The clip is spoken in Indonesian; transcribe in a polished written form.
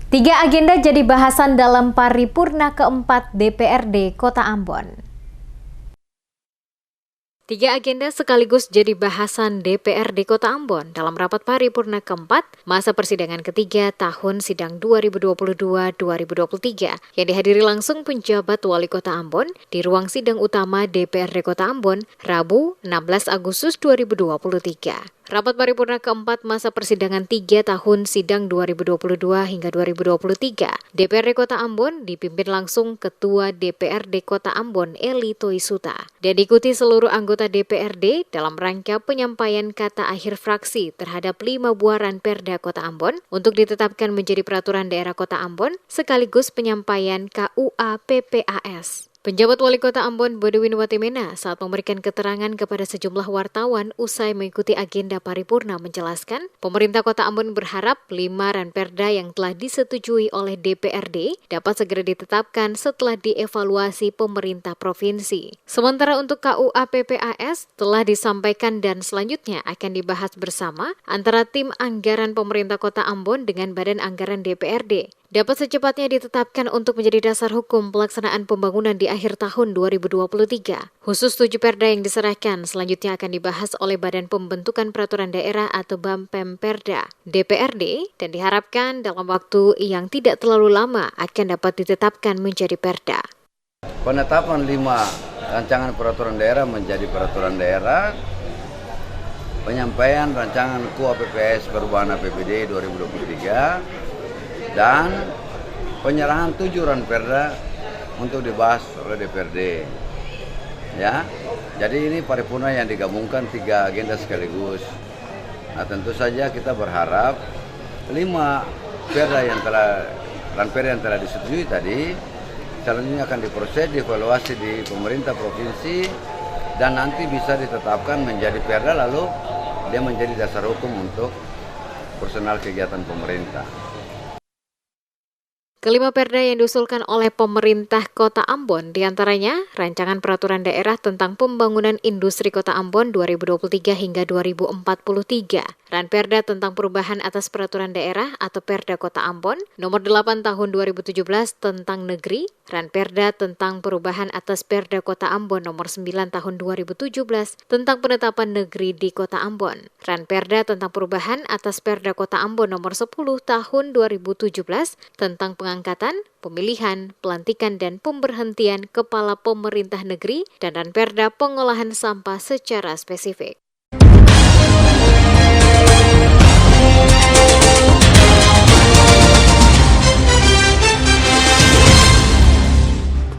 Tiga agenda jadi bahasan dalam paripurna keempat DPRD Kota Ambon. Tiga agenda sekaligus jadi bahasan DPRD Kota Ambon dalam rapat paripurna keempat masa persidangan ketiga tahun sidang 2022-2023 yang dihadiri langsung penjabat Wali Kota Ambon di ruang sidang utama DPRD Kota Ambon Rabu 16 Agustus 2023. Rapat paripurna keempat masa persidangan 3 tahun sidang 2022 hingga 2023 DPRD Kota Ambon dipimpin langsung Ketua DPRD Kota Ambon Eli Toisuta dan diikuti seluruh anggota DPRD dalam rangka penyampaian kata akhir fraksi terhadap 5 buah ranperda Kota Ambon untuk ditetapkan menjadi peraturan daerah Kota Ambon sekaligus penyampaian KUA PPAS. Penjabat Wali Kota Ambon Bodewin Watimena saat memberikan keterangan kepada sejumlah wartawan usai mengikuti agenda paripurna menjelaskan, pemerintah Kota Ambon berharap 5 ranperda yang telah disetujui oleh DPRD dapat segera ditetapkan setelah dievaluasi pemerintah provinsi. Sementara untuk KUA PPAS telah disampaikan dan selanjutnya akan dibahas bersama antara tim anggaran pemerintah Kota Ambon dengan Badan Anggaran DPRD. Dapat secepatnya ditetapkan untuk menjadi dasar hukum pelaksanaan pembangunan di akhir tahun 2023. Khusus 7 perda yang diserahkan selanjutnya akan dibahas oleh Badan Pembentukan Peraturan Daerah atau BAM-PEM-Perda DPRD dan diharapkan dalam waktu yang tidak terlalu lama akan dapat ditetapkan menjadi perda. Penetapan 5 rancangan peraturan daerah menjadi peraturan daerah, penyampaian rancangan KUA PPAS perubahan APBD 2023, dan penyerahan 7 ranperda untuk dibahas oleh DPRD. Ya, jadi ini paripurna yang digabungkan 3 agenda sekaligus. Nah, tentu saja kita berharap 5 ranperda yang telah disetujui tadi selanjutnya akan diproses, dievaluasi di pemerintah provinsi dan nanti bisa ditetapkan menjadi perda lalu dia menjadi dasar hukum untuk personal kegiatan pemerintah. Kelima perda yang diusulkan oleh pemerintah Kota Ambon diantaranya Rancangan Peraturan Daerah tentang Pembangunan Industri Kota Ambon 2023 hingga 2043, Ranperda tentang Perubahan atas Peraturan Daerah atau Perda Kota Ambon, Nomor 8 Tahun 2017 tentang Negeri, Ranperda tentang Perubahan atas Perda Kota Ambon Nomor 9 Tahun 2017 tentang Penetapan Negeri di Kota Ambon, Ranperda tentang Perubahan atas Perda Kota Ambon Nomor 10 Tahun 2017 tentang pengangkatan, pemilihan, pelantikan, dan pemberhentian kepala pemerintah negeri dan ranperda pengolahan sampah secara spesifik.